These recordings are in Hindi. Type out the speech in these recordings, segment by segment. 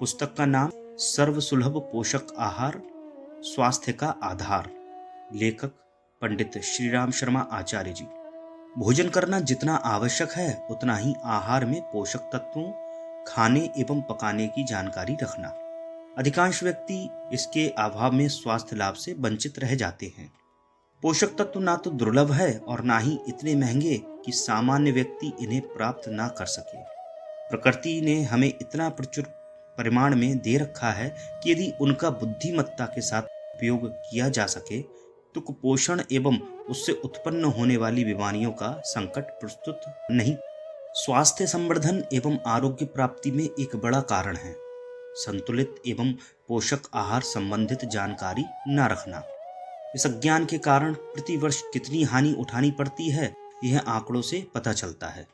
पुस्तक का नाम सर्वसुलभ पोषक आहार, स्वास्थ्य का आधार। लेखक पंडित श्रीराम शर्मा आचार्य जी। भोजन करना जितना आवश्यक है उतना ही आहार में पोषक तत्वों, खाने एवं पकाने की जानकारी रखना। अधिकांश व्यक्ति इसके अभाव में स्वास्थ्य लाभ से वंचित रह जाते हैं। पोषक तत्व ना तो दुर्लभ है और ना ही इतने महंगे कि सामान्य व्यक्ति इन्हें प्राप्त ना कर सके। प्रकृति ने हमें इतना प्रचुर परिमाण में दे रखा है कि यदि उनका बुद्धिमत्ता के साथ उपयोग किया जा सके तो कुपोषण एवं उससे उत्पन्न होने वाली बीमारियों का संकट प्रस्तुत नहीं। स्वास्थ्य संवर्धन एवं आरोग्य प्राप्ति में एक बड़ा कारण है संतुलित एवं पोषक आहार संबंधित जानकारी न रखना। इस अज्ञान के कारण प्रतिवर्ष कितनी हानि उठानी पड़ती है यह आंकड़ों से पता चलता है।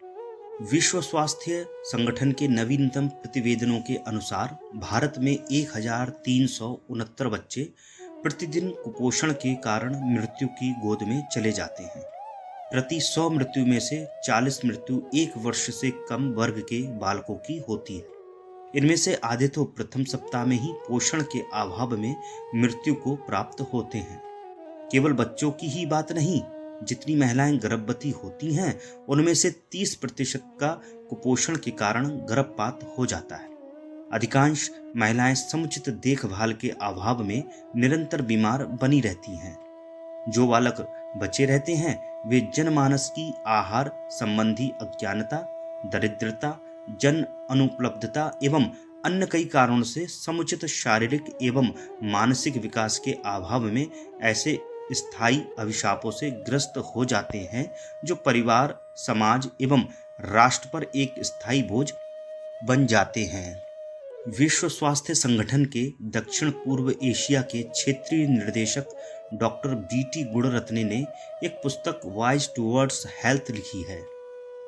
विश्व स्वास्थ्य संगठन के नवीनतम प्रतिवेदनों के अनुसार भारत में 1369 बच्चे प्रतिदिन कुपोषण के कारण मृत्यु की गोद में चले जाते हैं। प्रति 100 मृत्यु में से 40 मृत्यु 1 वर्ष से कम वर्ग के बालकों की होती है। इनमें से आधे तो प्रथम सप्ताह में ही पोषण के अभाव में मृत्यु को प्राप्त होते हैं। केवल बच्चों की ही बात नहीं, जितनी महिलाएं गर्भवती होती हैं उनमें से 30% का कुपोषण के कारण गर्भपात हो जाता है। अधिकांश महिलाएं समुचित देखभाल के अभाव में निरंतर बीमार बनी रहती हैं। जो बालक बचे रहते हैं वे जनमानस की आहार संबंधी अज्ञानता, दरिद्रता, जन अनुपलब्धता एवं अन्य कई कारणों से समुचित शारीरिक एवं मानसिक विकास के अभाव में ऐसे स्थायी अभिशापों से ग्रस्त हो जाते हैं जो परिवार, समाज एवं राष्ट्र पर एक स्थायी बोझ बन जाते हैं। विश्व स्वास्थ्य संगठन के दक्षिण पूर्व एशिया के क्षेत्रीय निर्देशक डॉक्टर बीटी गुणरत्ने ने एक पुस्तक वॉइस टुवर्ड्स हेल्थ लिखी है,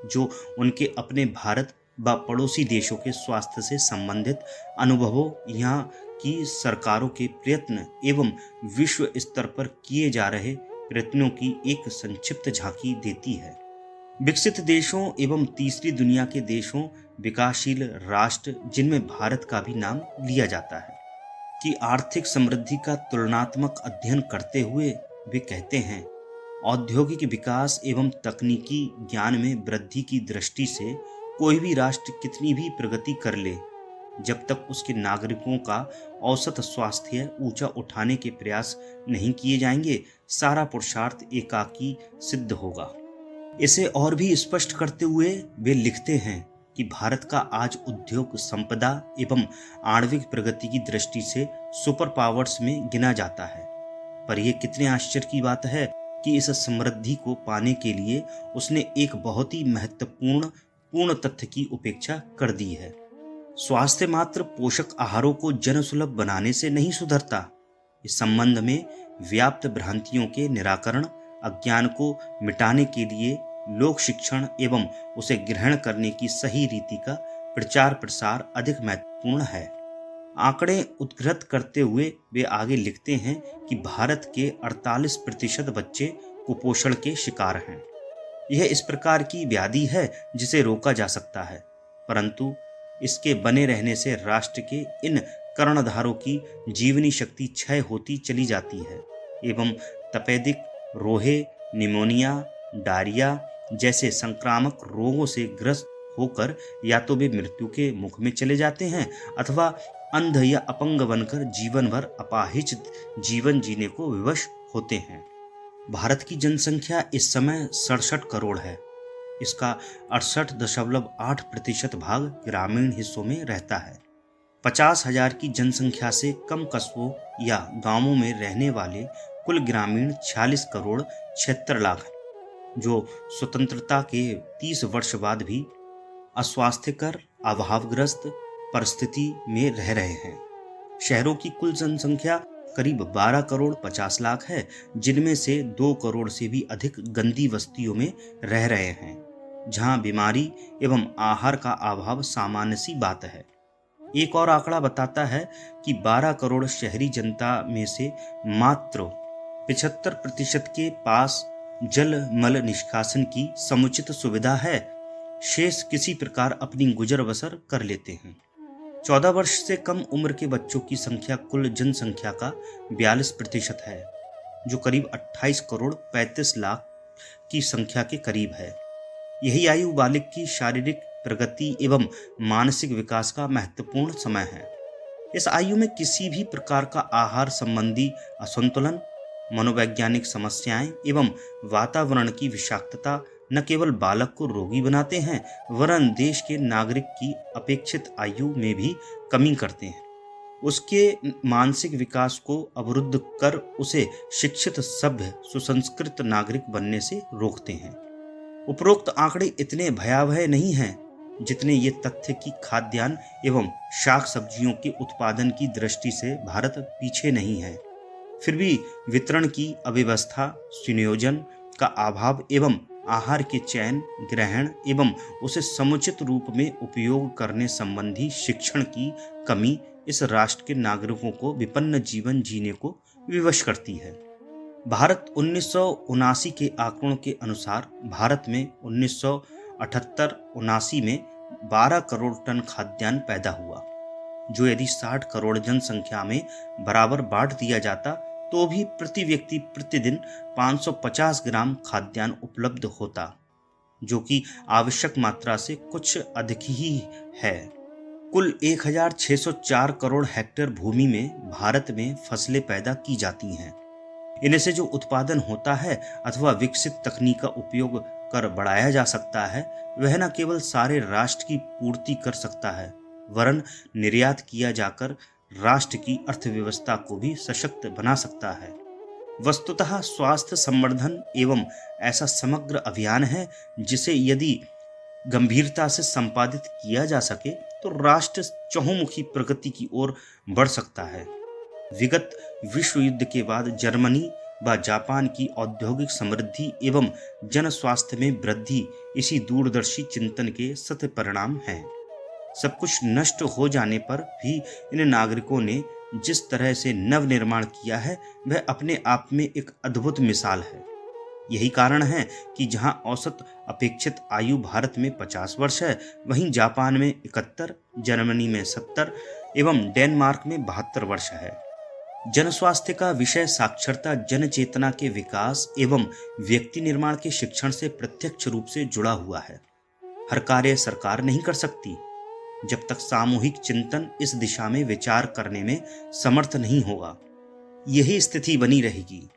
जो उनके अपने भारत व पड़ोसी देशों के स्वास्थ्य से संबंधित अनुभवों, यहाँ की सरकारों के प्रयत्न एवं विश्व स्तर पर किए जा रहे प्रयत्नों की एक संक्षिप्त झांकी देती है। विकसित देशों एवं तीसरी दुनिया के देशों, विकासशील राष्ट्र जिनमें भारत का भी नाम लिया जाता है, की आर्थिक समृद्धि का तुलनात्मक अध्ययन करते हुए वे कहते हैं, औद्योगिक विकास एवं तकनीकी ज्ञान में वृद्धि की दृष्टि से कोई भी राष्ट्र कितनी भी प्रगति कर ले, जब तक उसके नागरिकों का औसत स्वास्थ्य ऊंचा उठाने के प्रयास नहीं किए जाएंगे, सारा पुरुषार्थ एकाकी सिद्ध होगा। इसे और भी स्पष्ट करते हुए वे लिखते हैं कि भारत का आज उद्योग संपदा एवं आणविक प्रगति की दृष्टि से सुपर पावर्स में गिना जाता है, पर यह कितने आश्चर्य की बात है कि इस समृद्धि को पाने के लिए उसने एक बहुत ही महत्वपूर्ण तथ्य की उपेक्षा कर दी है। स्वास्थ्य मात्र पोषक आहारों को जनसुलभ बनाने से नहीं सुधरता। इस संबंध में व्याप्त भ्रांतियों के निराकरण, अज्ञान को मिटाने के लिए लोक शिक्षण एवं उसे ग्रहण करने की सही रीति का प्रचार प्रसार अधिक महत्वपूर्ण है। आंकड़े उद्धृत करते हुए वे आगे लिखते हैं कि भारत के 48% बच्चे कुपोषण के शिकार हैं। यह इस प्रकार की व्याधि है जिसे रोका जा सकता है, परंतु इसके बने रहने से राष्ट्र के इन कर्णधारों की जीवनी शक्ति क्षय होती चली जाती है एवं तपेदिक, रोहे, निमोनिया, डायरिया जैसे संक्रामक रोगों से ग्रस्त होकर या तो वे मृत्यु के मुख में चले जाते हैं अथवा अंध या अपंग बनकर जीवन भर अपाहिज जीवन जीने को विवश होते हैं। भारत की जनसंख्या इस समय 67 करोड़ है। इसका 68.8% भाग ग्रामीण हिस्सों में रहता है। 50,000 की जनसंख्या से कम कस्बों या गांवों में रहने वाले कुल ग्रामीण 46 करोड़ 76 लाख हैं, जो स्वतंत्रता के 30 वर्ष बाद भी अस्वास्थ्यकर, अभावग्रस्त परिस्थिति में रह रहे हैं। शहरों की कुल जनसंख्या करीब 12 करोड़ 50 लाख है, जिनमें से 2 करोड़ से भी अधिक गंदी बस्तियों में रह रहे हैं, जहां बीमारी एवं आहार का अभाव सामान्य सी बात है। एक और आंकड़ा बताता है कि 12 करोड़ शहरी जनता में से मात्र 75% के पास जल मल निष्कासन की समुचित सुविधा है। शेष किसी प्रकार अपनी गुजर बसर कर लेते हैं। 14 वर्ष से कम उम्र के बच्चों की संख्या कुल जनसंख्या का 42% है, जो करीब 28 करोड़ 35 लाख की संख्या के करीब है। यही आयु बालिग की शारीरिक प्रगति एवं मानसिक विकास का महत्वपूर्ण समय है। इस आयु में किसी भी प्रकार का आहार संबंधी असंतुलन, मनोवैज्ञानिक समस्याएं एवं वातावरण की विषाक्तता न केवल बालक को रोगी बनाते हैं, वरन देश के नागरिक की अपेक्षित आयु में भी कमी करते हैं। उसके मानसिक विकास को अवरुद्ध कर उसे शिक्षित, सभ्य, सुसंस्कृत नागरिक बनने से रोकते हैं। उपरोक्त आंकड़े इतने भयावह नहीं हैं जितने ये तथ्य कि खाद्यान्न एवं शाक सब्जियों के उत्पादन की दृष्टि से भारत पीछे नहीं है। फिर भी वितरण की अव्यवस्था, सुनियोजन का अभाव एवं आहार के चयन, ग्रहण एवं उसे समुचित रूप में उपयोग करने संबंधी शिक्षण की कमी इस राष्ट्र के नागरिकों को विपन्न जीवन जीने को विवश करती है। भारत 1979 के आंकड़ों के अनुसार भारत में 1978-79 में 12 करोड़ टन खाद्यान्न पैदा हुआ, जो यदि 60 करोड़ जनसंख्या में बराबर बांट दिया जाता तो भी प्रति व्यक्ति प्रतिदिन 550 ग्राम खाद्यान्न उपलब्ध होता, जो कि आवश्यक मात्रा से कुछ अधिक ही है। कुल 1604 करोड़ हेक्टेयर भूमि में भारत में फसलें पैदा की जाती हैं। इनमें से जो उत्पादन होता है अथवा विकसित तकनीक का उपयोग कर बढ़ाया जा सकता है, वह न केवल सारे राष्ट्र की पूर्ति कर सकता है, वरन निर्यात किया जाकर राष्ट्र की अर्थव्यवस्था को भी सशक्त बना सकता है। वस्तुतः स्वास्थ्य संवर्धन एवं ऐसा समग्र अभियान है जिसे यदि गंभीरता से संपादित किया जा सके तो राष्ट्र चहुमुखी प्रगति की ओर बढ़ सकता है। विगत विश्व युद्ध के बाद जर्मनी व जापान की औद्योगिक समृद्धि एवं जन स्वास्थ्य में वृद्धि इसी दूरदर्शी चिंतन के सत्य परिणाम हैं। सब कुछ नष्ट हो जाने पर भी इन नागरिकों ने जिस तरह से नव निर्माण किया है, वह अपने आप में एक अद्भुत मिसाल है। यही कारण है कि जहां औसत अपेक्षित आयु भारत में 50 वर्ष है, वहीं जापान में 71, जर्मनी में 70 एवं डेनमार्क में 72 वर्ष है। जन स्वास्थ्य का विषय साक्षरता, जन चेतना के विकास एवं व्यक्ति निर्माण के शिक्षण से प्रत्यक्ष रूप से जुड़ा हुआ है। हर कार्य सरकार नहीं कर सकती जब तक सामूहिक चिंतन इस दिशा में विचार करने में समर्थ नहीं होगा। यही स्थिति बनी रहेगी।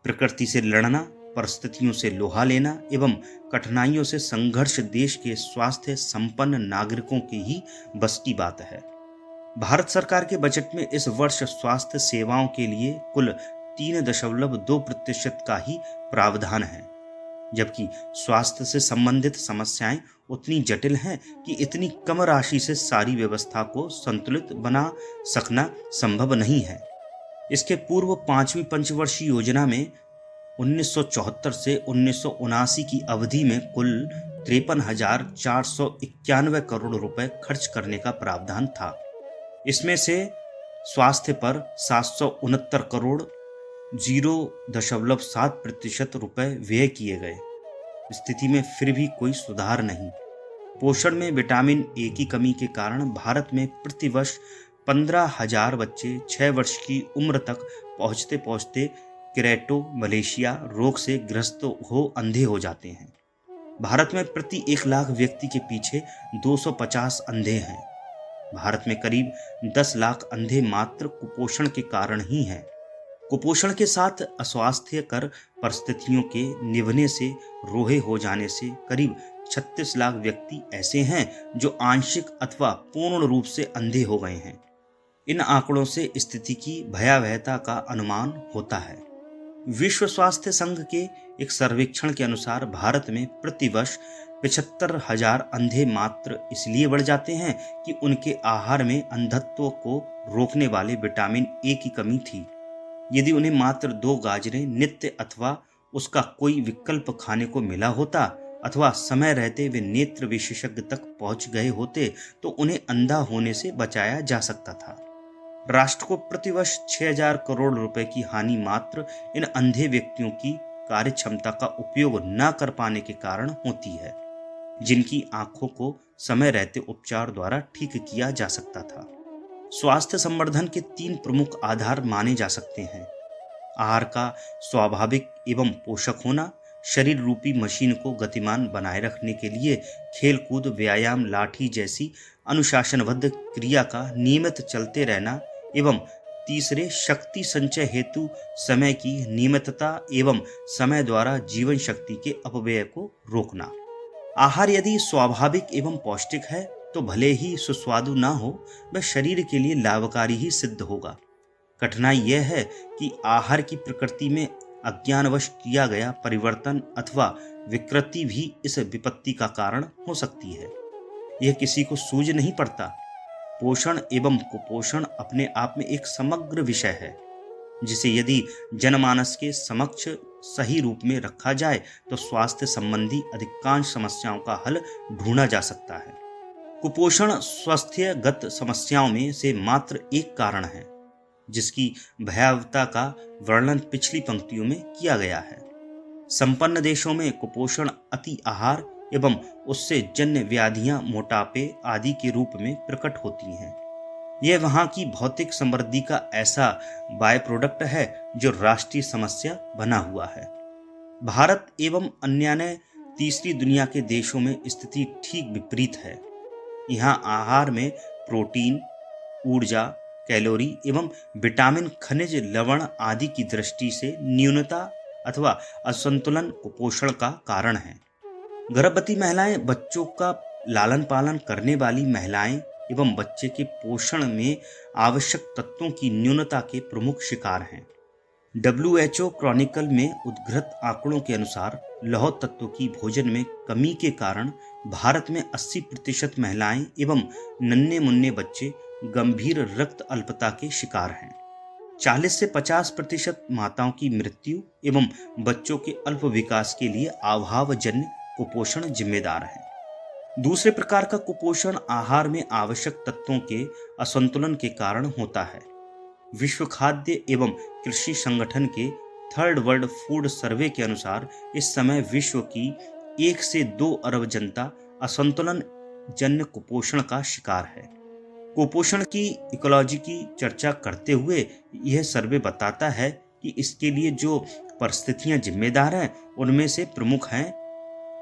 प्रकृति से लड़ना, परिस्थितियों से लोहा लेना एवं कठिनाइयों से संघर्ष देश के स्वास्थ्य संपन्न नागरिकों के ही बस की बात है। भारत सरकार के बजट में इस वर्ष स्वास्थ्य सेवाओं के लिए कुल 3.2% का ही प्रावधान है, जबकि स्वास्थ्य से संबंधित समस्याएं उतनी जटिल हैं कि इतनी कम राशि से सारी व्यवस्था को संतुलित बना सकना संभव नहीं है। इसके पूर्व 5वीं पंचवर्षीय योजना में 1974 से 1979 की अवधि में कुल 53,491 करोड़ रुपए खर्च करने का प्रावधान था। इसमें से स्वास्थ्य पर 769 करोड़ 0.7% रुपए व्यय किए गए। स्थिति में फिर भी कोई सुधार नहीं। पोषण में विटामिन ए की कमी के कारण भारत में प्रतिवर्ष 15,000 बच्चे 6 वर्ष की उम्र तक पहुंचते पहुंचते केरेटो मलेशिया रोग से ग्रस्त हो अंधे हो जाते हैं। भारत में प्रति 1 लाख व्यक्ति के पीछे 250 अंधे हैं। भारत में करीब 10 लाख अंधे मात्र कुपोषण के कारण ही हैं। कुपोषण के साथ अस्वास्थ्यकर परिस्थितियों के निभने से, रोहे हो जाने से करीब 36 लाख व्यक्ति ऐसे हैं जो आंशिक अथवा पूर्ण रूप से अंधे हो गए हैं। इन आंकड़ों से स्थिति की भयावहता का अनुमान होता है। विश्व स्वास्थ्य संघ के एक सर्वेक्षण के अनुसार भारत में प्रतिवर्ष 75,000 अंधे मात्र इसलिए बढ़ जाते हैं कि उनके आहार में अंधत्व को रोकने वाले विटामिन ए की कमी थी। यदि उन्हें मात्र 2 गाजरें नित्य अथवा उसका कोई विकल्प खाने को मिला होता अथवा समय रहते वे नेत्र विशेषज्ञ तक पहुंच गए होते तो उन्हें अंधा होने से बचाया जा सकता था। राष्ट्र को प्रतिवर्ष 6,000 करोड़ रुपए की हानि मात्र इन अंधे व्यक्तियों की कार्य क्षमता का उपयोग न कर पाने के कारण होती है। जिनकी आंखों को समय रहते उपचार द्वारा ठीक किया जा सकता था। स्वास्थ्य संवर्धन के 3 प्रमुख आधार माने जा सकते हैं। आहार का स्वाभाविक एवं पोषक होना, शरीर रूपी मशीन को गतिमान बनाए रखने के लिए खेल कूद, व्यायाम, लाठी जैसी अनुशासनबद्ध क्रिया का नियमित चलते रहना एवं तीसरे शक्ति संचय हेतु समय की नियमितता एवं समय द्वारा जीवन शक्ति के अपव्यय को रोकना। आहार यदि स्वाभाविक एवं पौष्टिक है तो भले ही सुस्वादु ना हो, वह शरीर के लिए लाभकारी ही सिद्ध होगा। कठिनाई यह है कि आहार की प्रकृति में अज्ञानवश किया गया परिवर्तन अथवा विकृति भी इस विपत्ति का कारण हो सकती है। यह किसी को सूझ नहीं पड़ता। पोषण एवं कुपोषण अपने आप में एक समग्र विषय है, जिसे यदि जनमानस के समक्ष सही रूप में रखा जाए तो स्वास्थ्य संबंधी अधिकांश समस्याओं का हल ढूंढा जा सकता है। कुपोषण स्वास्थ्यगत समस्याओं में से मात्र एक कारण है, जिसकी भयावहता का वर्णन पिछली पंक्तियों में किया गया है। संपन्न देशों में कुपोषण अति आहार एवं उससे जन्य व्याधियां, मोटापे आदि के रूप में प्रकट होती हैं। यह वहां की भौतिक समृद्धि का ऐसा बाय प्रोडक्ट है जो राष्ट्रीय समस्या बना हुआ है। भारत एवं अन्य तीसरी दुनिया के देशों में स्थिति ठीक विपरीत है। यहाँ आहार में प्रोटीन, ऊर्जा, कैलोरी एवं विटामिन, खनिज, लवण आदि की दृष्टि से न्यूनता अथवा असंतुलन कुपोषण का कारण है। गर्भवती महिलाएं, बच्चों का लालन पालन करने वाली महिलाएं एवं बच्चे के पोषण में आवश्यक तत्वों की न्यूनता के प्रमुख शिकार हैं। WHO क्रॉनिकल में उद्धृत आंकड़ों के अनुसार लौह तत्व की भोजन में कमी के कारण भारत में 80% महिलाएं एवं नन्हे मुन्ने बच्चे गंभीर रक्त अल्पता के शिकार हैं। 40 से 50% माताओं की मृत्यु एवं बच्चों के अल्प विकास के लिए अभावजन्य कुपोषण जिम्मेदार है। दूसरे प्रकार का कुपोषण आहार में आवश्यक तत्वों के असंतुलन के कारण होता है। विश्व खाद्य एवं कृषि संगठन के थर्ड वर्ल्ड फूड सर्वे के अनुसार इस समय विश्व की 1 से 2 अरब जनता असंतुलन जन्य कुपोषण का शिकार है। कुपोषण की इकोलॉजी की चर्चा करते हुए यह सर्वे बताता है कि इसके लिए जो परिस्थितियां जिम्मेदार हैं उनमें से प्रमुख हैं: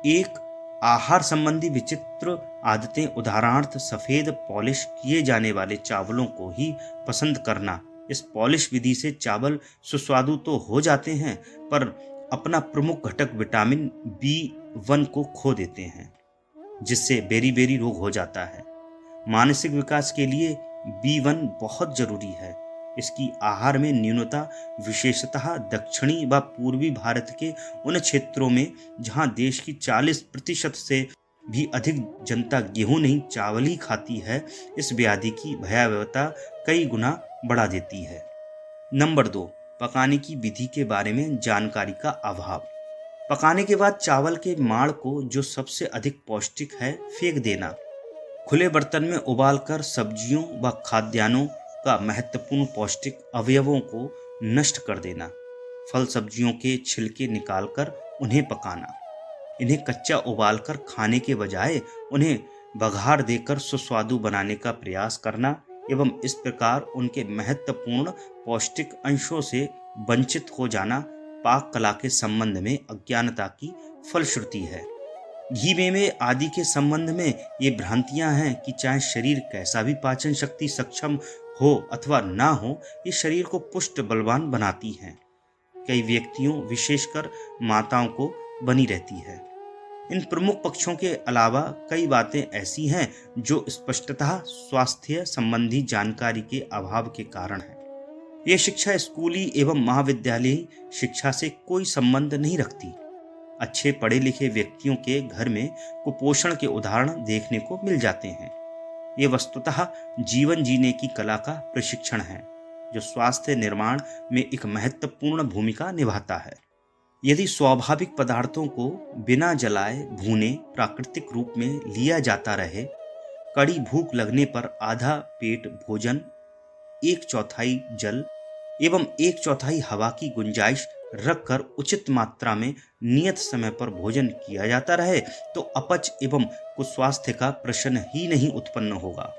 1. आहार संबंधी विचित्र आदतें, उदाहरणार्थ सफेद पॉलिश किए जाने वाले चावलों को ही पसंद करना। इस पॉलिश विधि से चावल सुस्वादु तो हो जाते हैं पर अपना प्रमुख घटक विटामिन B1 को खो देते हैं, जिससे बेरी रोग हो जाता है। मानसिक विकास के लिए B1 बहुत जरूरी है। इसकी आहार में न्यूनता विशेषतः दक्षिणी व पूर्वी भारत के उन क्षेत्रों में जहां देश की 40% से भी अधिक जनता गेहूं नहीं चावल ही खाती है, इस व्याधि की भयावहता कई गुना बढ़ा देती है। नंबर 2, पकाने की विधि के बारे में जानकारी का अभाव। पकाने के बाद चावल के माड़ को, जो सबसे अधिक पौष्टिक है, फेंक देना। खुले बर्तन में उबालकर सब्जियों व खाद्यान्नों का महत्वपूर्ण पौष्टिक अवयवों को नष्ट कर देना। फल सब्जियों के छिलके निकालकर उन्हें पकाना। इन्हें कच्चा उबालकर खाने के बजाय उन्हें बघार देकर सुस्वादु बनाने का प्रयास करना एवं इस प्रकार उनके महत्वपूर्ण पौष्टिक अंशों से वंचित हो जाना पाक कला के संबंध में अज्ञानता की फलश्रुति है। घी मेवे आदि के संबंध में ये भ्रांतियां हैं कि चाहे शरीर कैसा भी पाचन शक्ति सक्षम हो अथवा ना हो, ये शरीर को पुष्ट बलवान बनाती हैं। कई व्यक्तियों, विशेषकर माताओं को बनी रहती है। इन प्रमुख पक्षों के अलावा कई बातें ऐसी हैं जो स्पष्टतः स्वास्थ्य संबंधी जानकारी के अभाव के कारण है। यह शिक्षा स्कूली एवं महाविद्यालयी शिक्षा से कोई संबंध नहीं रखती। अच्छे पढ़े लिखे व्यक्तियों के घर में कुपोषण के उदाहरण देखने को मिल जाते हैं। ये वस्तुतः जीवन जीने की कला का प्रशिक्षण है, जो स्वास्थ्य निर्माण में एक महत्वपूर्ण भूमिका निभाता है। यदि स्वाभाविक पदार्थों को बिना जलाए भूने प्राकृतिक रूप में लिया जाता रहे, कड़ी भूख लगने पर आधा पेट भोजन, 1/4 जल एवं 1/4 हवा की गुंजाइश रखकर उचित मात्रा में नियत समय पर भोजन किया जाता रहे तो अपच एवं कुस्वास्थ्य का प्रश्न ही नहीं उत्पन्न होगा।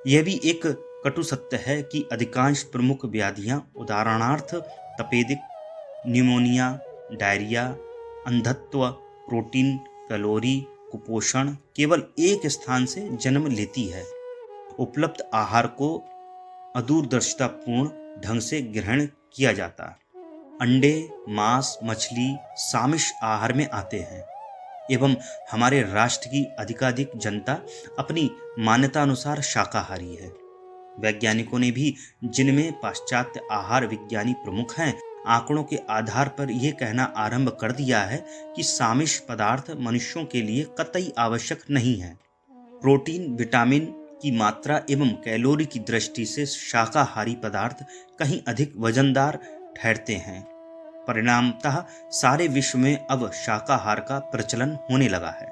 यह भी एक कटु सत्य है कि अधिकांश प्रमुख व्याधियां उदाहरणार्थ तपेदिक, न्यूमोनिया, डायरिया, अंधत्व, प्रोटीन, कैलोरी, कुपोषण केवल एक स्थान से जन्म लेती है। उपलब्ध आहार को अदूरदर्शितापूर्ण ढंग से ग्रहण किया जाता। अंडे, मांस, मछली सामिष आहार में आते हैं एवं हमारे राष्ट्र की अधिकाधिक जनता अपनी मान्यता अनुसार शाकाहारी है। वैज्ञानिकों ने भी, जिनमें पाश्चात्य आहार विज्ञानी प्रमुख हैं, आंकड़ों के आधार पर यह कहना आरंभ कर दिया है कि सामिष पदार्थ मनुष्यों के लिए कतई आवश्यक नहीं है। प्रोटीन, विटामिन की मात्रा एवं कैलोरी की दृष्टि से शाकाहारी पदार्थ कहीं अधिक वजनदार ठहरते हैं। परिणामतः सारे विश्व में अब शाकाहार का प्रचलन होने लगा है,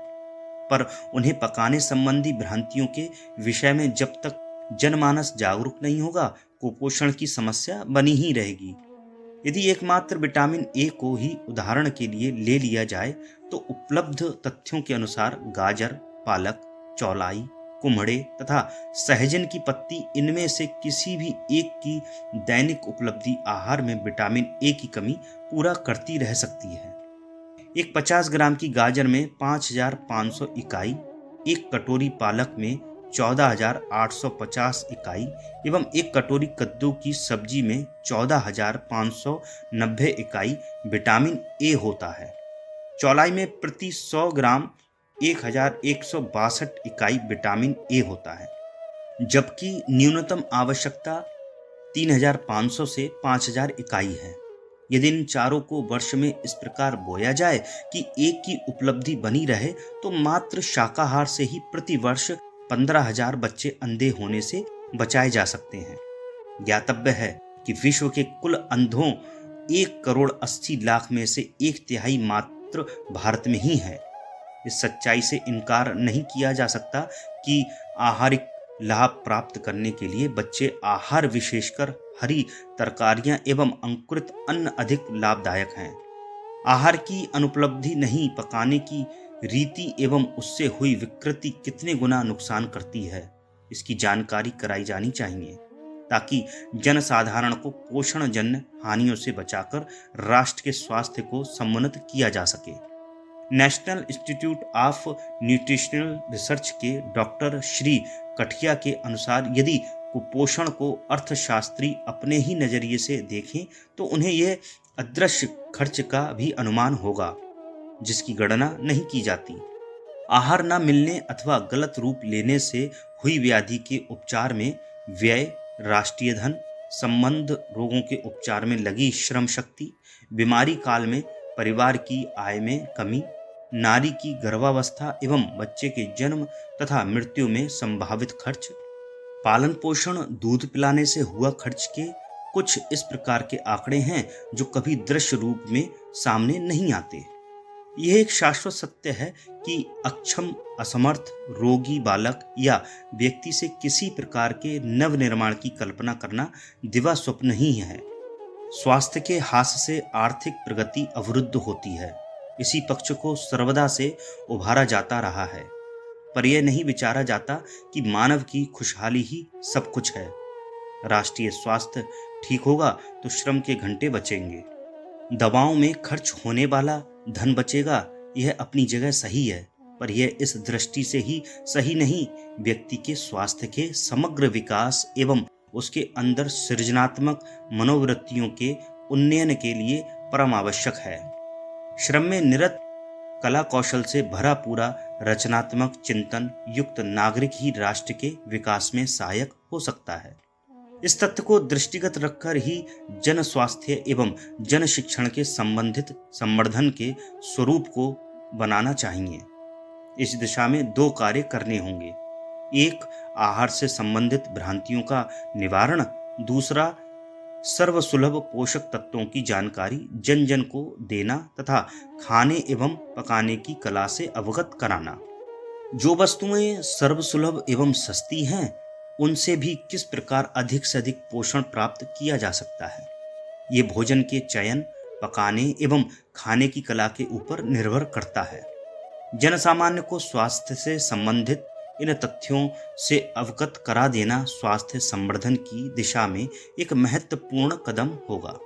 पर उन्हें पकाने संबंधी भ्रांतियों के विषय में जब तक जनमानस जागरूक नहीं होगा, कुपोषण की समस्या बनी ही रहेगी। यदि एकमात्र विटामिन ए को ही उदाहरण के लिए ले लिया जाए तो उपलब्ध तथ्यों के अनुसार गाजर, पालक, चौलाई, कुम्हड़े तथा सहजन की पत्ती इनमें से किसी भी एक की दैनिक उपलब्धि आहार में विटामिन ए की कमी पूरा करती रह सकती है। एक 50 ग्राम की गाजर में 5500 इकाई, एक कटोरी पालक में 14,850 इकाई एवं एक कटोरी कद्दू की सब्जी में 14,590 इकाई विटामिन ए होता है। चौलाई में प्रति 100 ग्राम 1,162 इकाई विटामिन ए होता है, जबकि न्यूनतम आवश्यकता 3,500 से 5,000 इकाई है। यदि इन चारों को वर्ष में इस प्रकार बोया जाए कि एक की उपलब्धि बनी रहे तो मात्र शाकाहार से ही प्रति वर्ष 15,000 बच्चे अंधे होने से बचाए जा सकते हैं। ज्ञातव्य है कि विश्व के कुल अंधों 1,80,00,000 में से 1/3 मात्र भारत में ही है। इस सच्चाई से इनकार नहीं किया जा सकता कि आहारिक लाभ प्राप्त करने के लिए बच्चे आहार, विशेषकर हरी तरकारियां एवं अंकुरित अन्न अधिक लाभदायक हैं। आहार की अनुपलब्धि नहीं, पकाने की रीति एवं उससे हुई विकृति कितने गुना नुकसान करती है, इसकी जानकारी कराई जानी चाहिए, ताकि जनसाधारण को पोषणजन्य हानियों से बचाकर राष्ट्र के स्वास्थ्य को समुन्नत किया जा सके। National institute of nutritional research के डॉक्टर श्री कठिया के अनुसार यदि कुपोषण को अर्थशास्त्री अपने ही नजरिए से देखें तो उन्हें यह अदृश्य खर्च का भी अनुमान होगा, जिसकी गणना नहीं की जाती। आहार न मिलने अथवा गलत रूप लेने से हुई व्याधि के उपचार में व्यय, राष्ट्रीय धन, संबंध रोगों के उपचार में लगी श्रम शक्ति, बीमारी काल में परिवार की आय में कमी, नारी की गर्भावस्था एवं बच्चे के जन्म तथा मृत्यु में संभावित खर्च, पालन पोषण, दूध पिलाने से हुआ खर्च के कुछ इस प्रकार के आंकड़े हैं जो कभी दृश्य रूप में सामने नहीं आते। यह एक शाश्वत सत्य है कि अक्षम, असमर्थ, रोगी बालक या व्यक्ति से किसी प्रकार के नव निर्माण की कल्पना करना दिवा स्वप्न ही है। स्वास्थ्य के हास्य से आर्थिक प्रगति अवरुद्ध होती है। इसी पक्ष को सर्वदा से उभारा जाता रहा है, पर यह नहीं विचारा जाता कि मानव की खुशहाली ही सब कुछ है। राष्ट्रीय स्वास्थ्य ठीक होगा तो श्रम के घंटे बचेंगे, दवाओं में खर्च होने वाला धन बचेगा। यह अपनी जगह सही है, पर यह इस दृष्टि से ही सही नहीं, व्यक्ति के स्वास्थ्य के समग्र विकास एवं उसके अंदर सृजनात्मक मनोवृत्तियों के उन्नयन के लिए परम आवश्यक है। श्रम में निरत, कला कौशल से भरा पूरा रचनात्मक चिंतन युक्त नागरिक ही राष्ट्र के विकास में सहायक हो सकता है। इस तथ्य को दृष्टिगत रखकर ही जन स्वास्थ्य एवं जन शिक्षण के संबंधित संवर्धन के स्वरूप को बनाना चाहिए। इस दिशा में 2 कार्य करने होंगे। एक, आहार से संबंधित भ्रांतियों का निवारण। दूसरा, सर्वसुलभ पोषक तत्वों की जानकारी जन जन को देना तथा खाने एवं पकाने की कला से अवगत कराना। जो वस्तुएं सर्वसुलभ एवं सस्ती हैं, उनसे भी किस प्रकार अधिक से अधिक पोषण प्राप्त किया जा सकता है। ये भोजन के चयन, पकाने एवं खाने की कला के ऊपर निर्भर करता है। जनसामान्य को स्वास्थ्य से संबंधित इन तथ्यों से अवगत करा देना स्वास्थ्य संवर्धन की दिशा में एक महत्वपूर्ण कदम होगा।